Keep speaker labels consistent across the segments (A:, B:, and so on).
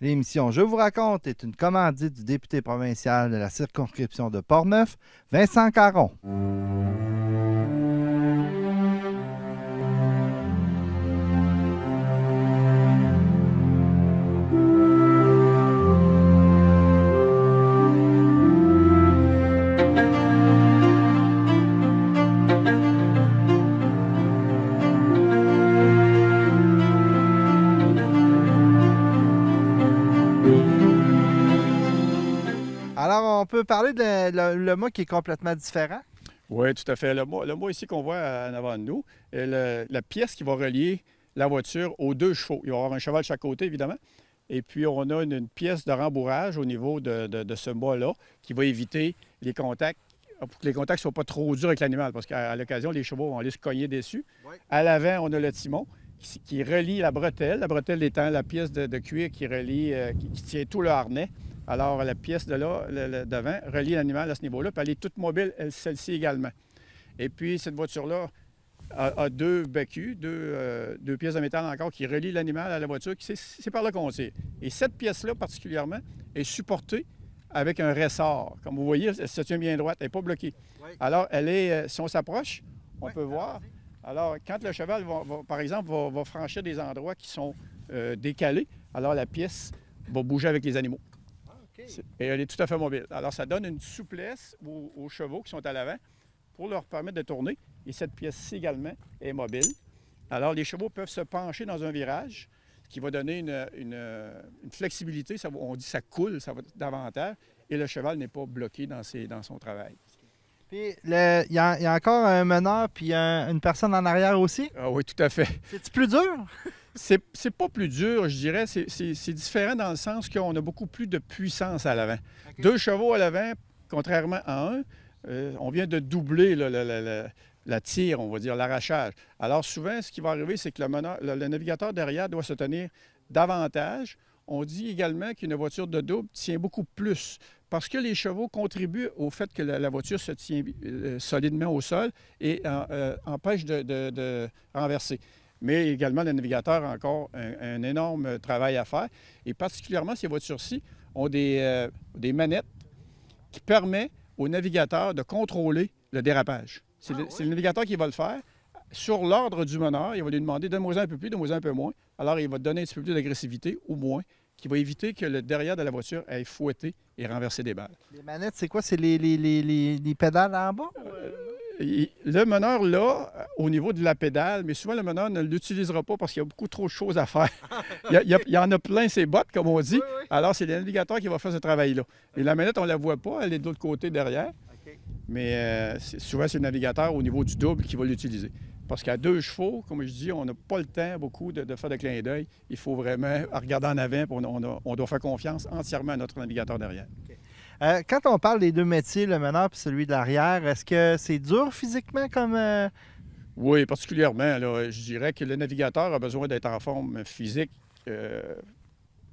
A: L'émission Je vous raconte est une commandite du député provincial de la circonscription de Portneuf, Vincent Caron. Alors, on peut parler de le mât qui est complètement différent.
B: Oui, tout à fait. Le mât ici qu'on voit en avant de nous, est la pièce qui va relier la voiture aux deux chevaux. Il va y avoir un cheval de chaque côté, évidemment. Et puis, on a une pièce de rembourrage au niveau de ce mât-là qui va éviter les contacts, pour que les contacts ne soient pas trop durs avec l'animal, parce qu'à l'occasion, les chevaux vont aller se cogner dessus. Oui. À l'avant, on a le timon qui relie la bretelle étant la pièce de cuir qui relie, qui tient tout le harnais. Alors, la pièce de là, devant, relie l'animal à ce niveau-là, puis elle est toute mobile, celle-ci également. Et puis, cette voiture-là a deux bécues, deux pièces de métal encore qui relient l'animal à la voiture. C'est par là qu'on tire. Et cette pièce-là, particulièrement, est supportée avec un ressort. Comme vous voyez, elle se tient bien droite, elle n'est pas bloquée. Oui. Alors, elle est, si on s'approche, on peut voir. Alors, quand le cheval, par exemple, va franchir des endroits qui sont décalés, alors la pièce va bouger avec les animaux. Et elle est tout à fait mobile. Alors, ça donne une souplesse aux chevaux qui sont à l'avant pour leur permettre de tourner. Et cette pièce-ci également est mobile. Alors, les chevaux peuvent se pencher dans un virage, ce qui va donner une flexibilité. On dit que ça coule, ça va davantage. Et le cheval n'est pas bloqué dans son travail.
A: Puis, il y a encore un meneur puis une personne en arrière aussi?
B: Ah oui, tout à fait.
A: C'est-tu plus dur?
B: C'est pas plus dur, je dirais. C'est différent dans le sens qu'on a beaucoup plus de puissance à l'avant. Okay. Deux chevaux à l'avant, contrairement à un, on vient de doubler la tire, on va dire, l'arrachage. Alors souvent, ce qui va arriver, c'est que le navigateur derrière doit se tenir davantage. On dit également qu'une voiture de double tient beaucoup plus parce que les chevaux contribuent au fait que la voiture se tient solidement au sol et empêche de renverser. Mais également, le navigateur a encore un énorme travail à faire. Et particulièrement, ces voitures-ci ont des manettes qui permettent au navigateur de contrôler le dérapage. C'est le navigateur qui va le faire. Sur l'ordre du meneur, il va lui demander donne-moi un peu plus, donne-moi un peu moins. Alors, il va donner un petit peu plus d'agressivité ou moins, qui va éviter que le derrière de la voiture aille fouetter et renverser des balles.
A: Les manettes, c'est quoi? C'est les pédales en bas?
B: Le meneur, là, au niveau de la pédale, mais souvent, le meneur ne l'utilisera pas parce qu'il y a beaucoup trop de choses à faire. Il y en a plein ses bottes, comme on dit. Oui, oui. Alors, c'est le navigateur qui va faire ce travail-là. Et la manette, on ne la voit pas, elle est de l'autre côté derrière. Okay. Mais souvent, c'est le navigateur au niveau du double qui va l'utiliser. Parce qu'à deux chevaux, comme je dis, on n'a pas le temps beaucoup de faire de clin d'œil. Il faut vraiment regarder en avant, on doit faire confiance entièrement à notre navigateur derrière. Okay.
A: Quand on parle des deux métiers, le meneur et celui de l'arrière, est-ce que c'est dur physiquement comme...
B: Oui, particulièrement. Là, je dirais que le navigateur a besoin d'être en forme physique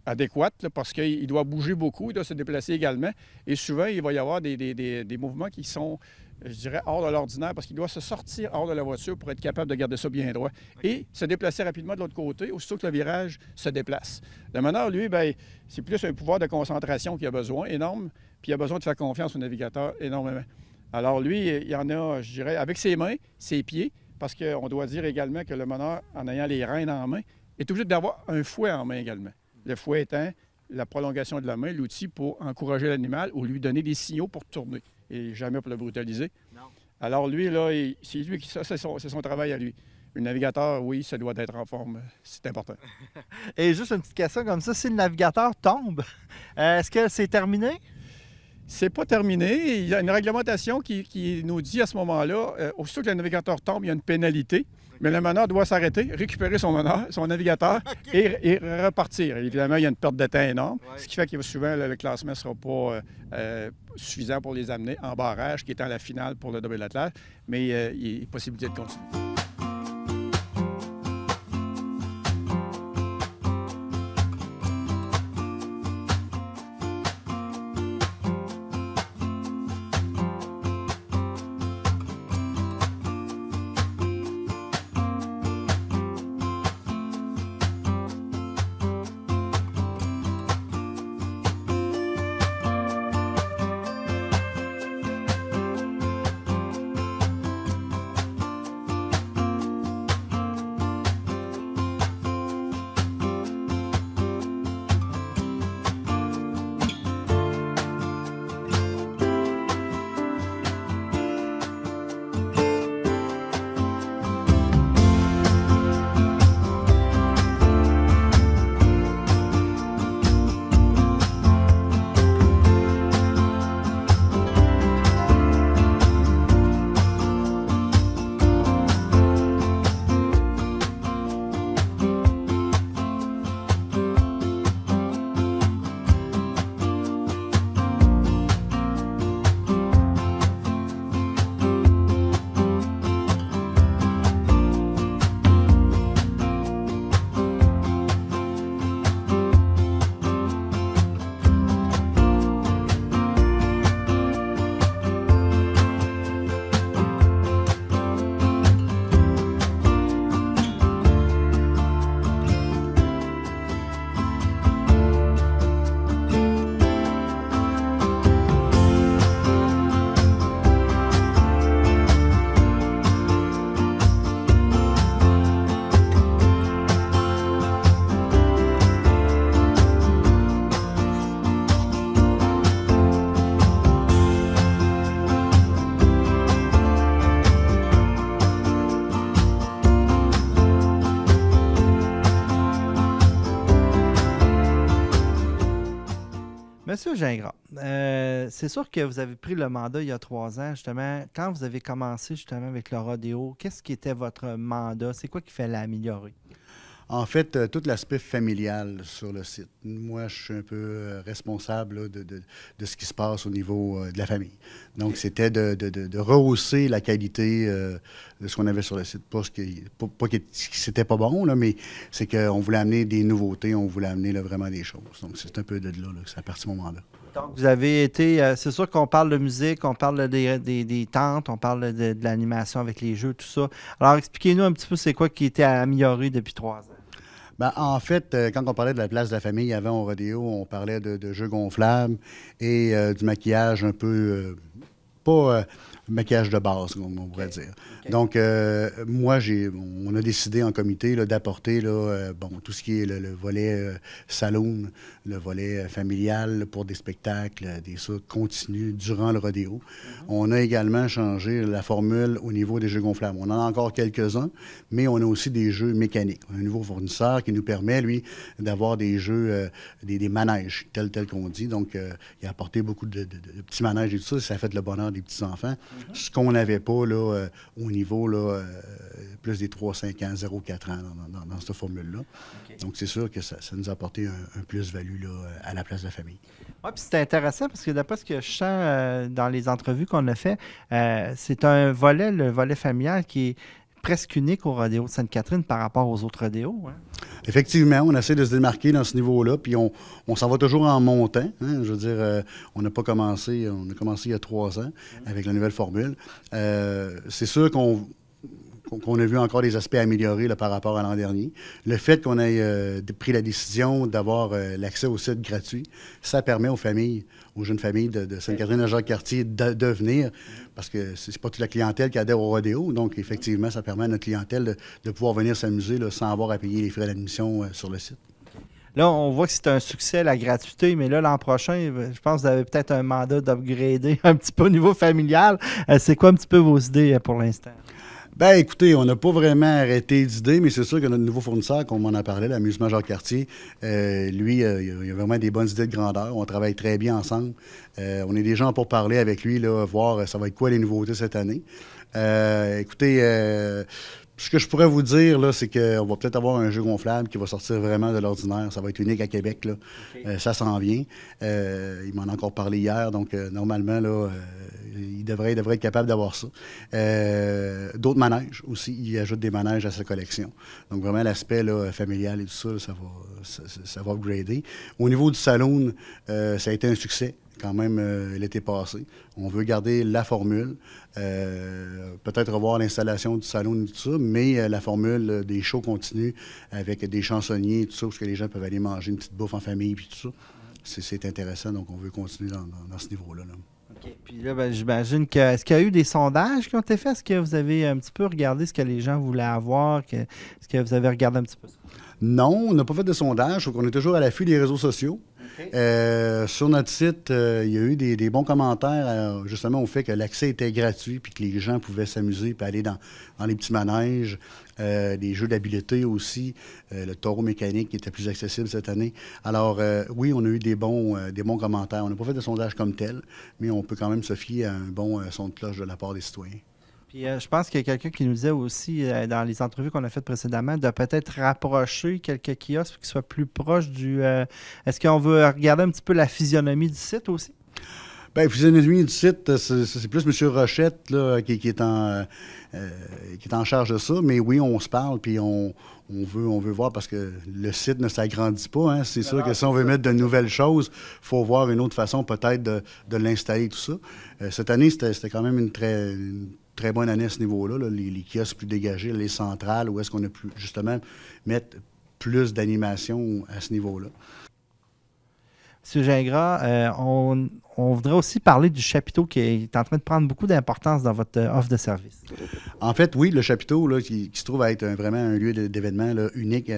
B: adéquate là, parce qu'il doit bouger beaucoup, il doit se déplacer également. Et souvent, il va y avoir des mouvements qui sont, je dirais, hors de l'ordinaire parce qu'il doit se sortir hors de la voiture pour être capable de garder ça bien droit. Okay. Et se déplacer rapidement de l'autre côté, aussitôt que le virage se déplace. Le meneur, lui, bien, c'est plus un pouvoir de concentration qu'il a besoin, énorme, puis il a besoin de faire confiance au navigateur énormément. Alors lui, il y en a, je dirais, avec ses mains, ses pieds, parce qu'on doit dire également que le meneur, en ayant les rênes en main, est obligé d'avoir un fouet en main également. Le fouet étant la prolongation de la main, l'outil pour encourager l'animal ou lui donner des signaux pour tourner et jamais pour le brutaliser. Non. Alors lui, là, c'est lui qui, ça, c'est son travail à lui. Le navigateur, oui, ça doit être en forme, c'est important.
A: Et juste une petite question comme ça, si le navigateur tombe, est-ce que c'est terminé?
B: C'est pas terminé. Il y a une réglementation qui nous dit à ce moment-là, aussitôt que le navigateur tombe, il y a une pénalité. Okay. Mais le meneur doit s'arrêter, récupérer son navigateur okay. et repartir. Évidemment, il y a une perte de temps énorme, ouais. Ce qui fait que souvent, le classement ne sera pas suffisant pour les amener en barrage, qui est en la finale pour le double attelage, mais il y a possibilité de continuer.
A: Monsieur Gingras, c'est sûr que vous avez pris le mandat il y a 3 ans, justement. Quand vous avez commencé justement avec le rodéo, qu'est-ce qui était votre mandat? C'est quoi qui fallait améliorer?
C: En fait, tout l'aspect familial sur le site. Moi, je suis un peu responsable là, de ce qui se passe au niveau de la famille. Donc, c'était de rehausser la qualité de ce qu'on avait sur le site. Pas que c'était pas bon, là, mais c'est qu'on voulait amener des nouveautés, on voulait amener là, vraiment des choses. Donc, c'est un peu de là que ça a parti mon mandat.
A: Donc, vous avez été, c'est sûr qu'on parle de musique, on parle des tentes, on parle de l'animation avec les jeux, tout ça. Alors, expliquez-nous un petit peu c'est quoi qui était amélioré depuis 3 ans.
C: Ben, en fait, quand on parlait de la place de la famille avant au rodéo, on parlait de jeux gonflables et du maquillage un peu, pas maquillage de base, comme on pourrait dire.
A: OK.
C: Donc, moi, on a décidé en comité là, d'apporter là, bon, tout ce qui est le volet saloon, le volet familial là, pour des spectacles, des ça continus durant le rodéo. On a également changé la formule au niveau des jeux gonflables. On en a encore quelques-uns, mais on a aussi des jeux mécaniques. On a un nouveau fournisseur qui nous permet, lui, d'avoir des jeux, des manèges, tel qu'on dit. Donc, il a apporté beaucoup de petits manèges et tout ça. Ça a fait le bonheur des petits-enfants. Ce qu'on n'avait pas là, au niveau là, plus des 3-5 ans, 0-4 ans dans cette formule-là.
A: OK.
C: Donc, c'est sûr que ça nous a apporté un plus-value là, à la place de la famille.
A: Oui, puis c'est intéressant parce que d'après ce que je sens dans les entrevues qu'on a fait, c'est un volet, le volet familial, qui est presque unique au rodéo de Sainte-Catherine par rapport aux autres rodéos. Hein?
C: Effectivement, on essaie de se démarquer dans ce niveau-là, puis on s'en va toujours en montant. Hein. Je veux dire, on n'a pas commencé, on a commencé il y a 3 ans avec la nouvelle formule. C'est sûr qu'on a vu encore des aspects améliorés là, par rapport à l'an dernier. Le fait qu'on ait pris la décision d'avoir l'accès au site gratuit, ça permet aux familles, aux jeunes familles de Sainte-Catherine et Jacques-Cartier de venir, parce que c'est pas toute la clientèle qui adhère au rodéo. Donc, effectivement, ça permet à notre clientèle de pouvoir venir s'amuser là, sans avoir à payer les frais d'admission sur le site.
A: Là, on voit que c'est un succès, la gratuité, mais là, l'an prochain, je pense que vous avez peut-être un mandat d'upgrader un petit peu au niveau familial. C'est quoi un petit peu vos idées pour l'instant?
C: Ben, écoutez, on n'a pas vraiment arrêté d'idées, mais c'est sûr que notre nouveau fournisseur, comme on en parlait, l'Amusement Jacques-Cartier, lui, il a vraiment des bonnes idées de grandeur. On travaille très bien ensemble. On est déjà pour parler avec lui, là, voir ça va être quoi les nouveautés cette année. Écoutez, ce que je pourrais vous dire, là, c'est qu'on va peut-être avoir un jeu gonflable qui va sortir vraiment de l'ordinaire. Ça va être unique à Québec, là.
A: OK.
C: Ça s'en vient. Il m'en a encore parlé hier, donc normalement, là, il devrait être capable d'avoir ça. D'autres manèges aussi. Il ajoute des manèges à sa collection. Donc vraiment, l'aspect là, familial et tout ça, là, ça va upgrader. Au niveau du saloon, ça a été un succès quand même l'été passé. On veut garder la formule, peut-être revoir l'installation du salon et tout ça, mais la formule des shows continus avec des chansonniers et tout ça, parce que les gens peuvent aller manger une petite bouffe en famille et tout ça. C'est intéressant, donc on veut continuer dans ce niveau-là. Là.
A: OK. Puis là, ben, j'imagine que. Est-ce qu'il y a eu des sondages qui ont été faits? Est-ce que vous avez un petit peu regardé ce que les gens voulaient avoir? Est-ce que vous avez regardé un petit peu ça?
C: Non, on n'a pas fait de sondage, donc on est toujours à l'affût des réseaux sociaux.
A: OK.
C: Sur notre site, il y a eu des bons commentaires justement au fait que l'accès était gratuit puis que les gens pouvaient s'amuser puis aller dans les petits manèges, des jeux d'habileté aussi, le taureau mécanique qui était plus accessible cette année. Alors oui, on a eu des bons commentaires. On n'a pas fait de sondage comme tel, mais on peut quand même se fier à un bon son de cloche de la part des citoyens.
A: Puis je pense qu'il y a quelqu'un qui nous disait aussi, dans les entrevues qu'on a faites précédemment, de peut-être rapprocher quelques kiosques pour qu'ils soient plus proches du. Est-ce qu'on veut regarder un petit peu la physionomie du site aussi?
C: Bien, physionomie du site, c'est plus M. Rochette là, qui est en charge de ça. Mais oui, on se parle, puis on veut voir parce que le site ne s'agrandit pas. Hein. C'est sûr que si on veut mettre de nouvelles choses, il faut voir une autre façon peut-être de l'installer, tout ça. Cette année, c'était quand même une très bonne année à ce niveau-là. Là. Les kiosques plus dégagés, les centrales, où est-ce qu'on a pu justement mettre plus d'animation à ce niveau-là.
A: M. Gingras, on voudrait aussi parler du chapiteau qui est en train de prendre beaucoup d'importance dans votre offre de service.
C: En fait, oui, le chapiteau là, qui se trouve à être vraiment un lieu d'événement là, unique,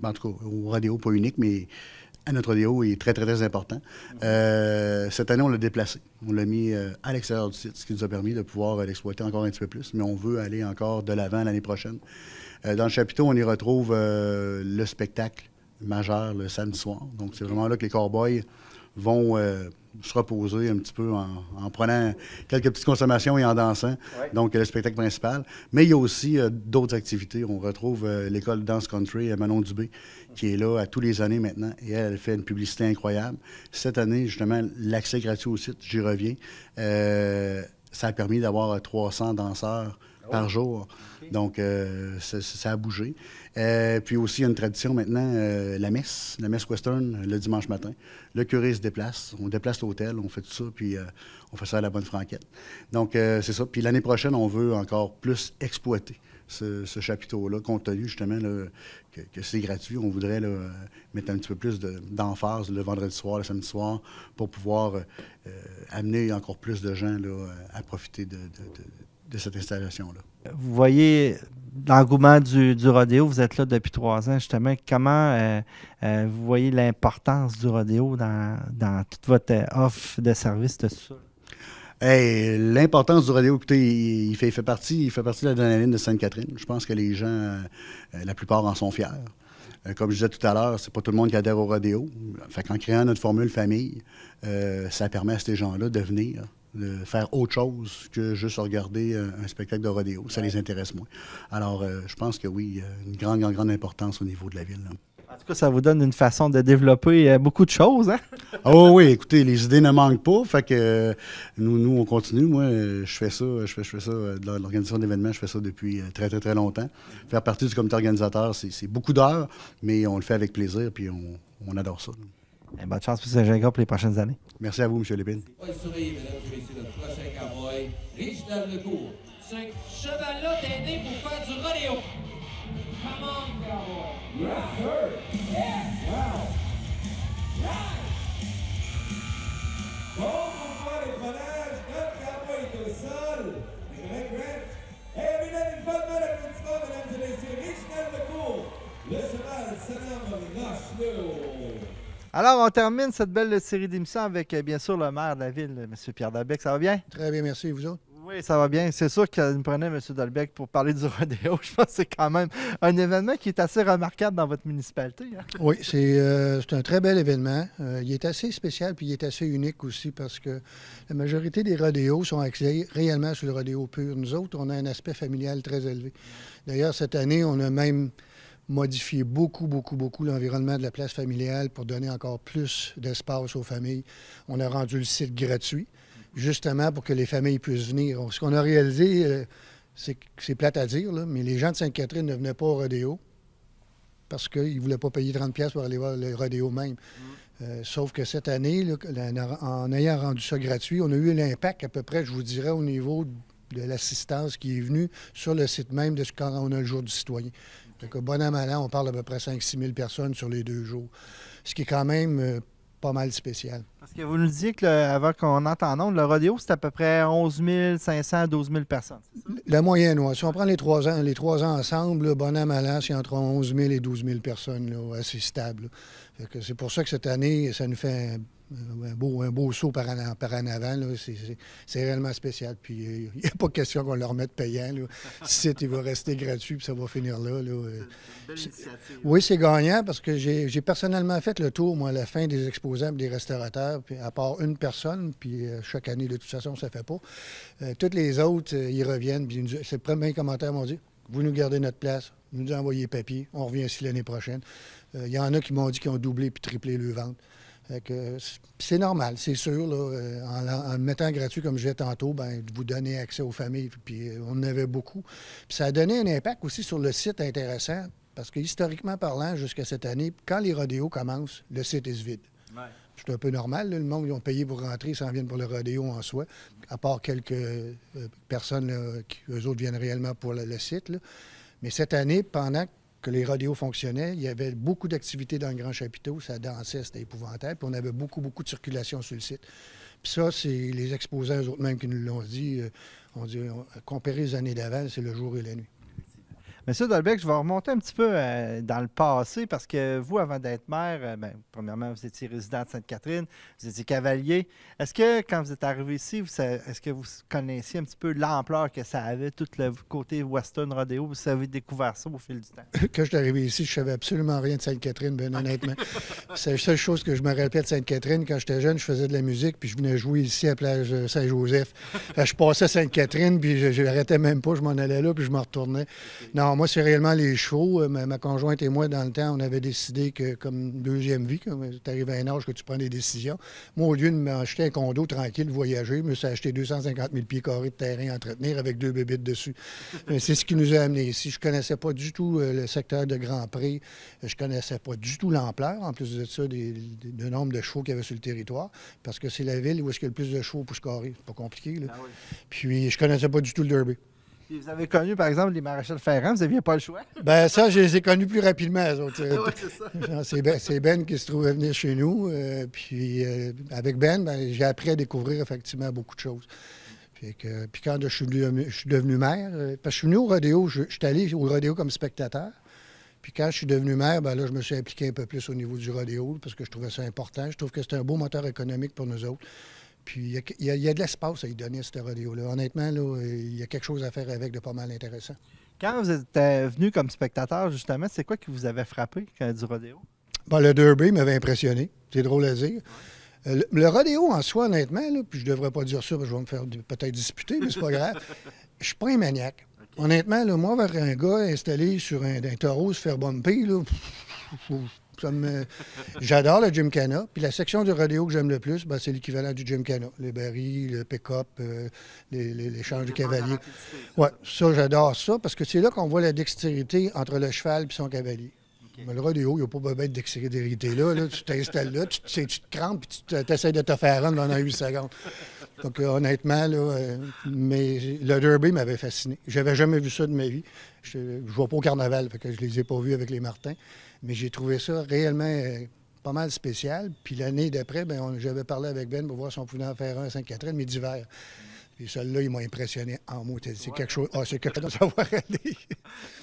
C: en tout cas au rodéo, pas unique, mais à notre rodéo, il est très, très, très important. Cette année, on l'a déplacé. On l'a mis à l'extérieur du site, ce qui nous a permis de pouvoir l'exploiter encore un petit peu plus, mais on veut aller encore de l'avant l'année prochaine. Dans le chapiteau, on y retrouve le spectacle majeur le samedi soir. Donc, c'est vraiment là que les Cowboys vont se reposer un petit peu en prenant quelques petites consommations et en dansant. Ouais. Donc, le spectacle principal. Mais il y a aussi d'autres activités. On retrouve l'école de danse country Manon Dubé, qui est là à tous les années maintenant. Et elle fait une publicité incroyable. Cette année, justement, l'accès gratuit au site, j'y reviens. Ça a permis d'avoir 300 danseurs par jour. Okay. Donc, ça a bougé. Puis aussi, il y a une tradition maintenant, la messe western, le dimanche matin. Le curé se déplace, on déplace l'hôtel, on fait tout ça, puis on fait ça à la bonne franquette. Donc, c'est ça. Puis l'année prochaine, on veut encore plus exploiter ce chapiteau-là, compte tenu justement là, que c'est gratuit. On voudrait là, mettre un petit peu plus d'emphase le vendredi soir, le samedi soir, pour pouvoir amener encore plus de gens là, à profiter de cette installation-là.
A: Vous voyez l'engouement du rodéo, vous êtes là depuis 3 ans, justement. Comment vous voyez l'importance du rodéo dans toute votre offre de service de ça?
C: Hey, l'importance du rodéo, écoutez, il fait partie de l'adrénaline de Sainte-Catherine. Je pense que les gens, la plupart en sont fiers. Comme je disais tout à l'heure, c'est pas tout le monde qui adhère au rodéo. Fait qu'en créant notre formule famille, ça permet à ces gens-là de venir, de faire autre chose que juste regarder un spectacle de rodéo. Ça les intéresse moins. Alors, je pense que oui, il y a une grande importance au niveau de la ville, là.
A: En tout cas, ça vous donne une façon de développer beaucoup de choses, hein?
C: Oh oui, écoutez, les idées ne manquent pas. Fait que nous, on continue. Moi, je fais ça dans l'organisation d'événements, je fais ça depuis très, très, très longtemps. Faire partie du comité organisateur, c'est beaucoup d'heures, mais on le fait avec plaisir, puis on adore ça.
A: Et bonne chance pour Saint-Gingras pour les prochaines années.
C: Merci à vous, M. Lépine.
D: Mesdames et messieurs, notre prochain cowboy, Réginald Lecourt. Ce cheval-là t'est né pour faire du rodéo. Come on, cowboy. Yes, sir. Yeah. Wow. Right. Bon, pour faire les freinages, notre cowboy est au sol. Hey, mesdames, une bonne main d'applaudissement, mesdames et messieurs, Réginald Lecourt. Le cheval se nomme Lâche-le.
A: Alors, on termine cette belle série d'émissions avec, bien sûr, le maire de la ville, M. Pierre Dalbec. Ça va bien?
E: Très bien, merci. Et vous autres?
A: Oui, ça va bien. C'est sûr qu'il nous prenait M. Dalbec pour parler du rodéo. Je pense que c'est quand même un événement qui est assez remarquable dans votre municipalité, hein?
E: Oui, c'est un très bel événement. Il est assez spécial puis il est assez unique aussi parce que la majorité des rodéos sont axés réellement sur le rodéo pur. Nous autres, on a un aspect familial très élevé. D'ailleurs, cette année, on a même modifier beaucoup l'environnement de la place familiale pour donner encore plus d'espace aux familles. On a rendu le site gratuit, justement pour que les familles puissent venir. Ce qu'on a réalisé, c'est plate à dire, là, mais les gens de Sainte-Catherine ne venaient pas au rodéo parce qu'ils ne voulaient pas payer 30$ pour aller voir le rodéo même. Sauf que cette année, là, en ayant rendu ça gratuit, on a eu l'impact à peu près, je vous dirais, au niveau de l'assistance qui est venue sur le site même de quand on a le jour du citoyen. Donc, bon an, mal an, on parle d'à peu près 5-6 000 personnes sur les 2 jours, ce qui est quand même pas mal spécial.
A: Parce que vous nous disiez que, avant qu'on entende, le rodéo, c'est à peu près 11 500 à 12 000 personnes.
E: La moyenne, oui. Si on prend les 3 ans ensemble, là, bon an, mal an, c'est entre 11 000 et 12 000 personnes, là, assez stable. C'est pour ça que cette année, ça nous fait un beau saut par en avant. C'est réellement spécial. Puis il n'y a pas question qu'on leur mette payant. Là. Le site, il va rester gratuit, puis ça va finir là. Oui, c'est gagnant parce que j'ai personnellement fait le tour, moi, à la fin des exposants et des restaurateurs, puis à part une personne, puis chaque année, de toute façon, ça ne fait pas. Toutes les autres, ils reviennent, puis c'est le premier commentaire, m'ont dit « Vous nous gardez notre place, vous nous envoyez les papiers, on revient ici l'année prochaine. » Il y en a qui m'ont dit qu'ils ont doublé puis triplé le vente. C'est normal, c'est sûr. Là, en le mettant gratuit, comme je disais tantôt, ben, vous donnez accès aux familles, puis on en avait beaucoup. Puis ça a donné un impact aussi sur le site intéressant, parce que historiquement parlant, jusqu'à cette année, quand les rodéos commencent, le site est vide. Ouais. C'est un peu normal, là, le monde, ils ont payé pour rentrer, ils s'en viennent pour le rodéo en soi, à part quelques personnes là, qui, eux autres, viennent réellement pour le site. Là. Mais cette année, pendant que les rodéos fonctionnaient, il y avait beaucoup d'activités dans le grand chapiteau, ça dansait, c'était épouvantable, puis on avait beaucoup de circulation sur le site. Puis ça, c'est les exposants eux-mêmes qui nous l'ont dit. On dit, comparé aux années d'avant, c'est le jour et la nuit.
A: Monsieur Dolbec, je vais remonter un petit peu dans le passé parce que vous, avant d'être maire, premièrement, vous étiez résident de Sainte-Catherine, vous étiez cavalier. Est-ce que quand vous êtes arrivé ici, est-ce que vous connaissiez un petit peu l'ampleur que ça avait, tout le côté Western Rodeo? Vous avez découvert ça au fil du temps?
E: Quand je suis arrivé ici, je savais absolument rien de Sainte-Catherine, bien honnêtement. C'est la seule chose que je me rappelais de Sainte-Catherine. Quand j'étais jeune, je faisais de la musique, puis je venais jouer ici à la plage Saint-Joseph. Je passais à Sainte-Catherine, puis je n'arrêtais même pas, je m'en allais là, puis je me retournais. Non, moi, c'est réellement les chevaux. Ma conjointe et moi, dans le temps, on avait décidé que, comme deuxième vie, quand tu arrives à un âge que tu prends des décisions, moi, au lieu de m'acheter un condo tranquille, voyager, je me suis acheté 250 000 pieds carrés de terrain à entretenir avec 2 bébites dessus. C'est ce qui nous a amenés ici. Je ne connaissais pas du tout le secteur de Grand Prix. Je ne connaissais pas du tout l'ampleur, en plus de ça, du nombre de chevaux qu'il y avait sur le territoire, parce que c'est la ville où est-ce qu'il y a le plus de chevaux au pouce carré. C'est pas compliqué, là. Ah oui. Puis, je ne connaissais pas du tout le Derby.
A: Puis vous avez connu, par exemple, les Maréchal Ferrand, vous n'aviez pas le choix?
E: Bien, ça, je les ai connus plus rapidement, eux autres.
A: Oui, c'est ça.
E: C'est Ben qui se trouvait venir chez nous. Puis avec Ben, j'ai appris à découvrir effectivement beaucoup de choses. Puis quand je suis devenu maire, parce que je suis venu au rodéo, je suis allé au rodéo comme spectateur. Puis quand je suis devenu maire, là, je me suis impliqué un peu plus au niveau du rodéo parce que je trouvais ça important. Je trouve que c'est un beau moteur économique pour nous autres. Puis il y a de l'espace à y donner à ce rodéo-là. Honnêtement, là, il y a quelque chose à faire avec de pas mal intéressant.
A: Quand vous êtes venu comme spectateur, justement, c'est quoi qui vous avait frappé du rodéo?
E: Bon, le Derby m'avait impressionné. C'est drôle à dire. Le rodéo en soi, honnêtement, là, puis je devrais pas dire ça parce que je vais me faire peut-être disputer, mais c'est pas grave. Je suis pas un maniaque. Okay. Honnêtement, là, moi, vers un gars installé sur un taureau se faire bumper, là, j'adore le Gymkhana. Puis la section du rodéo que j'aime le plus, c'est l'équivalent du Gymkhana. Les barils, le pick-up, l'échange de cavalier. Oui, ça, j'adore ça parce que c'est là qu'on voit la dextérité entre le cheval et son cavalier. Okay. Mais le rodéo, il n'y a pas besoin de dextérité là. Tu t'installes là, tu te crampes et tu essaies de te faire run pendant 8 secondes. Donc, honnêtement, là, mais le Derby m'avait fasciné. J'avais jamais vu ça de ma vie. Je ne vois pas au carnaval, fait que je les ai pas vus avec les Martins. Mais j'ai trouvé ça réellement pas mal spécial. Puis l'année d'après, j'avais parlé avec Ben pour voir si on pouvait en faire un à Sainte-Catherine, mais d'hiver. Puis celui-là, il m'a impressionné en mots. C'est quelque chose. Ah, c'est quelque chose à savoir aller.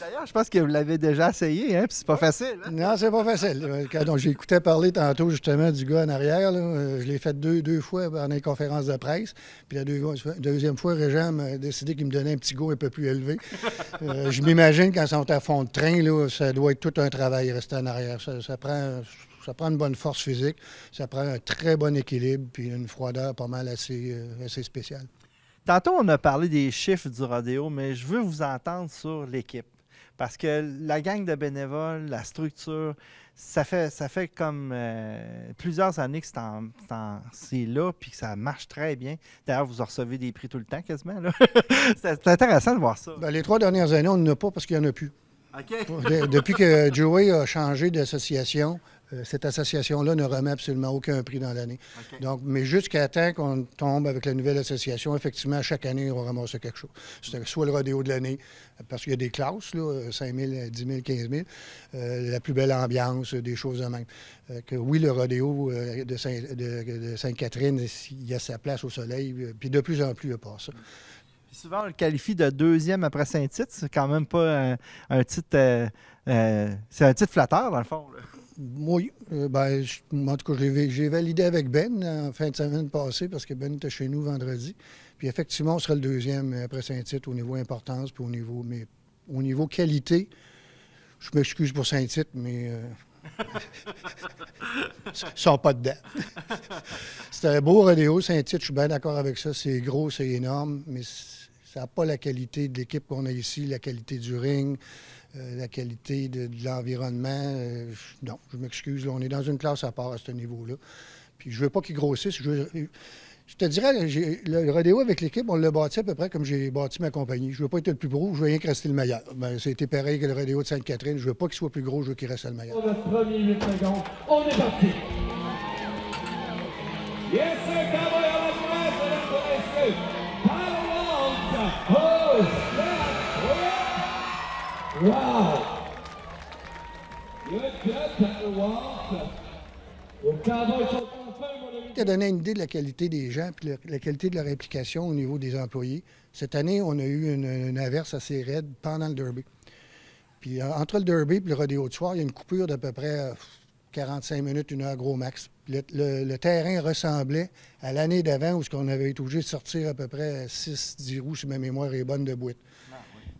A: D'ailleurs, je pense que vous l'avez déjà essayé, hein? Puis c'est pas facile. Hein?
E: Non, c'est pas facile. Quand j'écoutais parler tantôt justement du gars en arrière, là, je l'ai fait deux fois pendant une conférence de presse. Puis la deuxième fois, Régent m'a décidé qu'il me donnait un petit go un peu plus élevé. Je m'imagine quand ils sont à fond de train, là, ça doit être tout un travail rester en arrière. Ça prend une bonne force physique, ça prend un très bon équilibre, puis une froideur pas mal assez spéciale.
A: Tantôt, on a parlé des chiffres du rodéo, mais je veux vous entendre sur l'équipe. Parce que la gang de bénévoles, la structure, ça fait comme plusieurs années que c'est là, puis que ça marche très bien. D'ailleurs, vous en recevez des prix tout le temps, quasiment. Là. C'est intéressant de voir ça.
E: Les 3 dernières années, on n'en a pas parce qu'il n'y en a plus.
A: Okay.
E: Depuis que Joey a changé d'association, cette association-là ne remet absolument aucun prix dans l'année. Okay. Donc, mais jusqu'à temps qu'on tombe avec la nouvelle association, effectivement, chaque année, on va ramasser quelque chose. C'est soit le rodéo de l'année, parce qu'il y a des classes, là, 5 000, 10 000, 15 000, la plus belle ambiance, des choses de même. Oui, le rodéo de Sainte-Catherine, il y a sa place au soleil, puis de plus en plus, il n'y a pas ça.
A: Souvent, on le qualifie de deuxième après Saint-Tite. C'est quand même pas un titre... c'est un titre flatteur, dans le fond. Là.
E: Oui. En tout cas, j'ai validé avec Ben en fin de semaine passée parce que Ben était chez nous vendredi. Puis effectivement, on sera le deuxième après Saint-Tite au niveau importance puis au niveau qualité. Je m'excuse pour Saint-Tite, mais... ils ne sont pas dedans. C'est un beau rodéo, Saint-Tite, je suis bien d'accord avec ça. C'est gros, c'est énorme, mais ça n'a pas la qualité de l'équipe qu'on a ici, la qualité du ring, la qualité de l'environnement. Non, je m'excuse. Là, on est dans une classe à part à ce niveau-là. Puis je ne veux pas qu'ils grossissent. Je te dirais, le rodéo avec l'équipe, on l'a bâti à peu près comme j'ai bâti ma compagnie. Je ne veux pas être le plus gros, je veux rien que rester le meilleur. C'était pareil que le rodéo de Sainte-Catherine. Je ne veux pas qu'il soit plus gros, je veux qu'il reste le meilleur.
D: Pour le premier 8 secondes, on est parti. Yes, sir, cowboy à la place, mesdames et messieurs. Oh, wow! Good job, Tyler Waltz. Aux cowboys sont enfin, mon ami.
E: Tu as donné une idée de la qualité des gens et la qualité de leur implication au niveau des employés. Cette année, on a eu une averse assez raide pendant le Derby. Puis entre le derby et le rodéo de soir, il y a une coupure d'à peu près 45 minutes, 1 heure gros max. Le terrain ressemblait à l'année d'avant où on avait été obligé de sortir à peu près 6-10 roues, si ma mémoire est bonne, de boîte.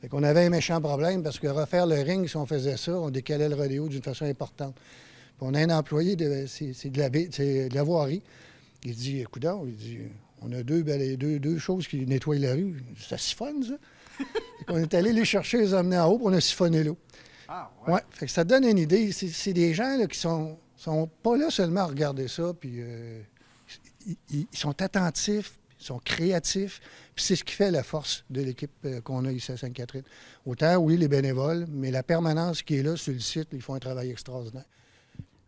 E: Fait qu'on avait un méchant problème parce que refaire le ring, si on faisait ça, on décalait le rodéo d'une façon importante. Puis on a un employé, c'est de la voirie. Il dit, écoute, on a deux choses qui nettoient la rue. Ça siphonne, ça? On est allé les chercher, les emmener en haut, puis on a siphonné l'eau. Ah, ouais. Fait que ça donne une idée. C'est des gens là, qui sont pas là seulement à regarder ça, puis ils sont attentifs, ils sont créatifs, puis c'est ce qui fait la force de l'équipe qu'on a ici à Sainte-Catherine. Autant, oui, les bénévoles, mais la permanence qui est là sur le site, ils font un travail extraordinaire.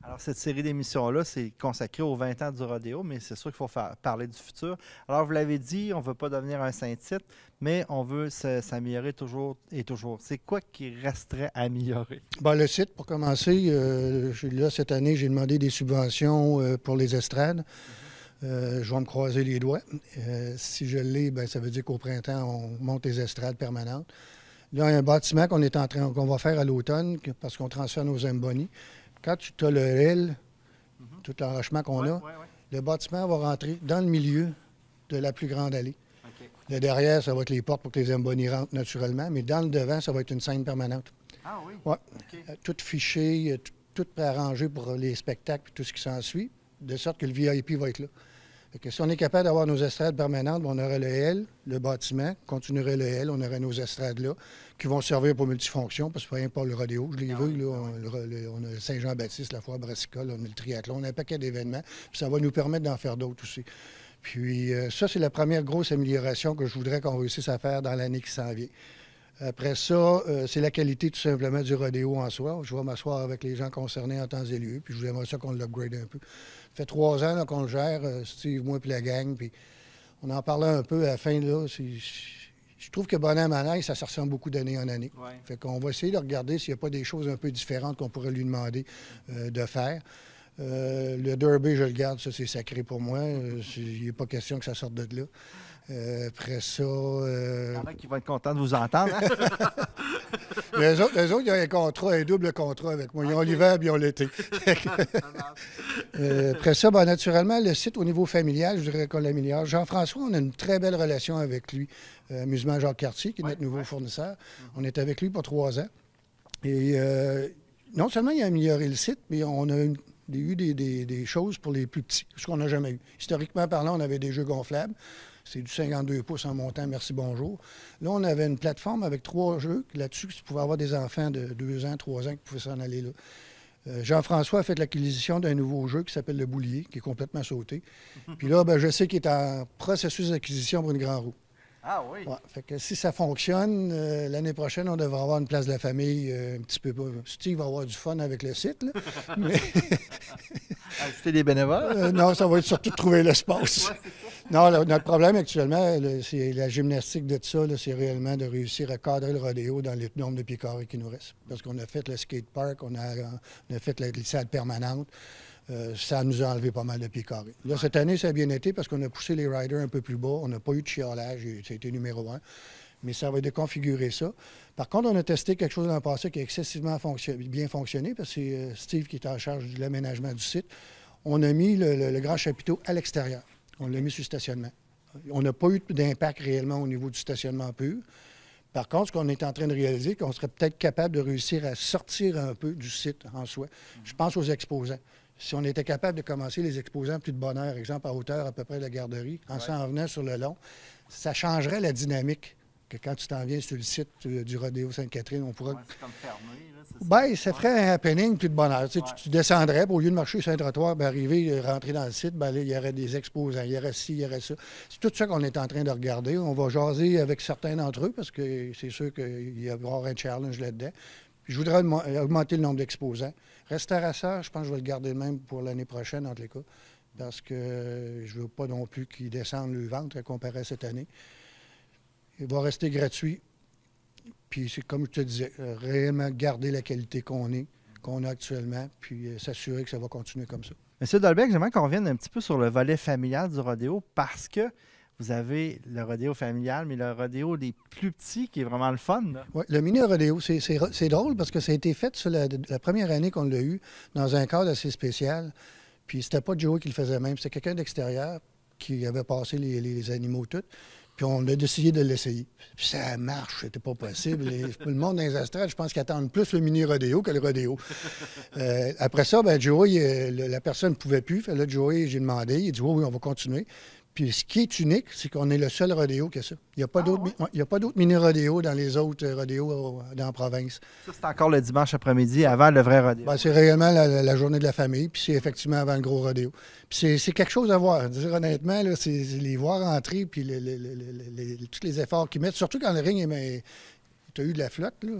A: Alors, cette série d'émissions-là, c'est consacré aux 20 ans du rodéo, mais c'est sûr qu'il faut parler du futur. Alors, vous l'avez dit, on ne veut pas devenir un Saint-Tite, mais on veut s'améliorer toujours et toujours. C'est quoi qui resterait à améliorer? Bien,
E: le site, pour commencer, là, cette année, j'ai demandé des subventions pour les estrades. Je vais me croiser les doigts. Si je l'ai, bien, ça veut dire qu'au printemps, on monte les estrades permanentes. Là, il y a un bâtiment qu'on va faire à l'automne parce qu'on transfère nos Zamboni. Quand tu as le L, tout l'enrochement qu'on a, le bâtiment va rentrer dans le milieu de la plus grande allée. Okay. Le derrière, ça va être les portes pour que les Zamboni rentrent naturellement, mais dans le devant, ça va être une scène permanente. Ah oui? Oui. Okay. Tout fiché, tout préarrangé pour les spectacles et tout ce qui s'ensuit, de sorte que le VIP va être là. Que si on est capable d'avoir nos estrades permanentes, on aurait le L, le bâtiment, continuerait le L, on aurait nos estrades là, qui vont servir pour multifonction, parce que c'est pas le rodéo, je l'ai vu, là, on a Saint-Jean-Baptiste, la foire brassicole, on a le triathlon, on a un paquet d'événements, puis ça va nous permettre d'en faire d'autres aussi. Puis ça, c'est la première grosse amélioration que je voudrais qu'on réussisse à faire dans l'année qui s'en vient. Après ça, c'est la qualité tout simplement du rodéo en soi. Je vais m'asseoir avec les gens concernés en temps et lieu, puis je voudrais ça qu'on l'upgrade un peu. Ça fait 3 ans qu'on le gère, Steve, moi et la gang, puis on en parlait un peu à la fin. Là, je trouve que Bonhomme à neige, ça ressemble beaucoup d'année en année. Ouais. Fait qu'on va essayer de regarder s'il n'y a pas des choses un peu différentes qu'on pourrait lui demander de faire. Le derby, je le garde, ça c'est sacré pour moi. Il n'est pas question que ça sorte de là. Après ça... Il
A: y en a qui vont être contents de vous entendre. Hein?
E: les autres, ils ont un contrat, un double contrat avec moi. Ils ont l'hiver et ils ont l'été. Après ça, bien, naturellement, le site au niveau familial, je voudrais qu'on l'améliore. Jean-François, on a une très belle relation avec lui. Amusement Jacques-Cartier, qui est notre nouveau fournisseur. On est avec lui pour 3 ans. Et non seulement il a amélioré le site, mais on a eu des choses pour les plus petits, ce qu'on n'a jamais eu. Historiquement parlant, on avait des jeux gonflables. C'est du 52 pouces en montant, merci, bonjour. Là, on avait une plateforme avec 3 jeux. Là-dessus, tu pouvais avoir des enfants de 2 ans, 3 ans qui pouvaient s'en aller là. Jean-François a fait l'acquisition d'un nouveau jeu qui s'appelle le Boulier, qui est complètement sauté. Puis là, ben, je sais qu'il est en processus d'acquisition pour une grande roue.
A: Ah oui?
E: Ouais, fait que si ça fonctionne, l'année prochaine, on devrait avoir une place de la famille un petit peu. Steve va avoir du fun avec le site, là. Mais...
A: Ajouter des bénévoles?
E: Non, ça va être surtout de trouver l'espace. Ouais, non, notre problème actuellement, c'est la gymnastique de tout ça, c'est réellement de réussir à cadrer le rodéo dans le nombre de pieds carrés qui nous reste. Parce qu'on a fait le skatepark, on a fait la glissade permanente. Ça nous a enlevé pas mal de pieds carrés. Là, cette année, ça a bien été parce qu'on a poussé les riders un peu plus bas. On n'a pas eu de chiolage, ça a été numéro 1. Mais ça va déconfigurer ça. Par contre, on a testé quelque chose dans le passé qui a excessivement bien fonctionné parce que c'est Steve qui est en charge de l'aménagement du site. On a mis le grand chapiteau à l'extérieur. On l'a mis sur le stationnement. On n'a pas eu d'impact réellement au niveau du stationnement pur. Par contre, ce qu'on est en train de réaliser, c'est qu'on serait peut-être capable de réussir à sortir un peu du site en soi. Je pense aux exposants. Si on était capable de commencer les exposants plus de bonne heure, exemple à hauteur à peu près de la garderie, en s'en venant sur le long, ça changerait la dynamique que quand tu t'en viens sur le site du Rodéo Sainte-Catherine, on pourrait...
A: c'est comme fermé, là, c'est
E: ça? Bien, ça ferait un happening plus de bonne heure. Tu descendrais, au lieu de marcher sur un trottoir, arriver, rentrer dans le site, là, il y aurait des exposants, il y aurait ci, il y aurait ça. C'est tout ça qu'on est en train de regarder. On va jaser avec certains d'entre eux, parce que c'est sûr qu'il va y avoir un challenge là-dedans. Puis je voudrais augmenter le nombre d'exposants. Restaurateur, je pense que je vais le garder le même pour l'année prochaine, en tous les cas, parce que je ne veux pas non plus qu'ils descendent le ventre comparé à cette année. Il va rester gratuit. Puis c'est comme je te disais, réellement garder la qualité qu'on a actuellement, puis s'assurer que ça va continuer comme ça.
A: Monsieur Dolbec, j'aimerais qu'on revienne un petit peu sur le volet familial du rodéo parce que vous avez le rodéo familial, mais le rodéo des plus petits qui est vraiment le fun. Là.
E: Ouais, le mini-rodéo, c'est drôle parce que ça a été fait sur la première année qu'on l'a eu dans un cadre assez spécial. Puis c'était pas Joey qui le faisait même, c'était quelqu'un d'extérieur qui avait passé les animaux tous. Puis on a décidé de l'essayer. Puis ça marche, c'était pas possible. Le monde dans les estrades, je pense qu'ils attendent plus le mini-rodéo que le rodéo. Après ça, ben Joey, la personne ne pouvait plus. Fait là, Joey, j'ai demandé, il dit oui, on va continuer. Puis ce qui est unique, c'est qu'on est le seul rodéo qui a ça. Il n'y a pas d'autres mini-rodéos dans les autres rodéos dans la province.
A: Ça, c'est encore le dimanche après-midi avant le vrai rodéo.
E: Ben, c'est réellement la journée de la famille, puis c'est effectivement avant le gros rodéo. Puis c'est quelque chose à voir. Dire honnêtement, là, c'est les voir entrer, puis tous les efforts qu'ils mettent, surtout quand le ring est... Tu as eu de la flotte, là.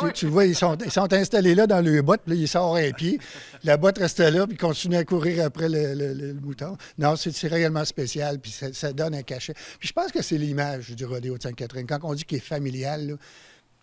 A: Ouais.
E: Tu vois, ils sont installés là dans le botte, puis là, ils sortent un pied. La botte reste là, puis ils continuent à courir après le mouton. Non, c'est réellement spécial, puis ça donne un cachet. Puis je pense que c'est l'image du rodéo de Sainte-Catherine. Quand on dit qu'il est familial, là,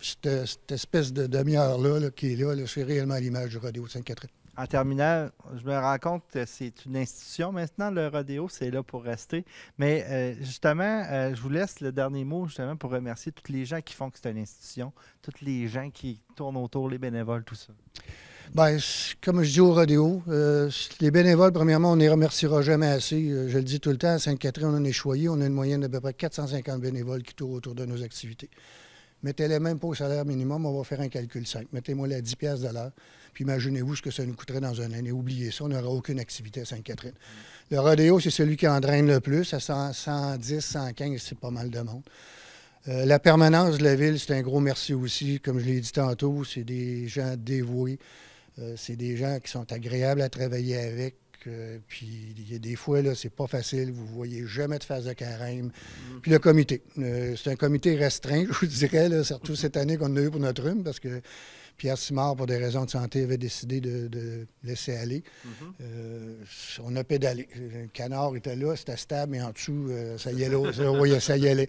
E: cette espèce de demi-heure-là qui est là, c'est réellement l'image du rodéo de Sainte-Catherine.
A: En terminant, je me rends compte que c'est une institution maintenant, le rodéo, c'est là pour rester. Mais justement, je vous laisse le dernier mot justement pour remercier tous les gens qui font que c'est une institution, tous les gens qui tournent autour, les bénévoles, tout ça.
E: Bien, comme je dis au rodéo, les bénévoles, premièrement, on ne les remerciera jamais assez. Je le dis tout le temps, à Sainte-Catherine, on est choyé, on a une moyenne d'à peu près 450 bénévoles qui tournent autour de nos activités. Mettez-les même pas au salaire minimum, on va faire un calcul simple. Mettez-moi les 10 piastres de l'heure. Puis imaginez-vous ce que ça nous coûterait dans une année. Oubliez ça, on n'aura aucune activité à Sainte-Catherine. Le rodéo, c'est celui qui en draine le plus. À 110, 115, c'est pas mal de monde. La permanence de la ville, c'est un gros merci aussi. Comme je l'ai dit tantôt, c'est des gens dévoués. C'est des gens qui sont agréables à travailler avec. Puis il y a des fois, là, c'est pas facile. Vous ne voyez jamais de phase de carême. Puis le comité. C'est un comité restreint, je vous dirais, là, surtout cette année qu'on a eu pour notre rhume, parce que Pierre Simard, pour des raisons de santé, avait décidé de laisser aller. On a pédalé. Le canard était là, c'était stable, mais en dessous, ça y allait. Ça y allait.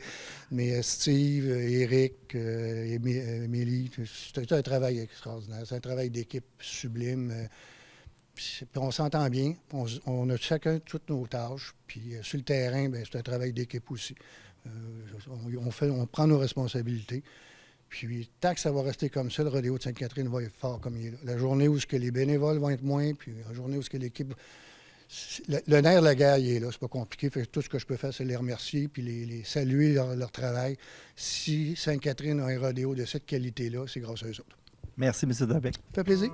E: Mais Steve, Éric, Émilie, c'est un travail extraordinaire. C'est un travail d'équipe sublime. Puis on s'entend bien. On a chacun toutes nos tâches. Puis sur le terrain, bien, c'est un travail d'équipe aussi. On prend nos responsabilités. Puis tant que ça va rester comme ça, le rodéo de Sainte-Catherine va être fort comme il est là. La journée où les bénévoles vont être moins, puis la journée où l'équipe... Le nerf de la guerre, il est là. C'est pas compliqué. Fait que tout ce que je peux faire, c'est les remercier puis les saluer leur travail. Si Sainte-Catherine a un rodéo de cette qualité-là, c'est grâce à eux autres.
A: Merci, M. Dabec.
E: Ça fait plaisir.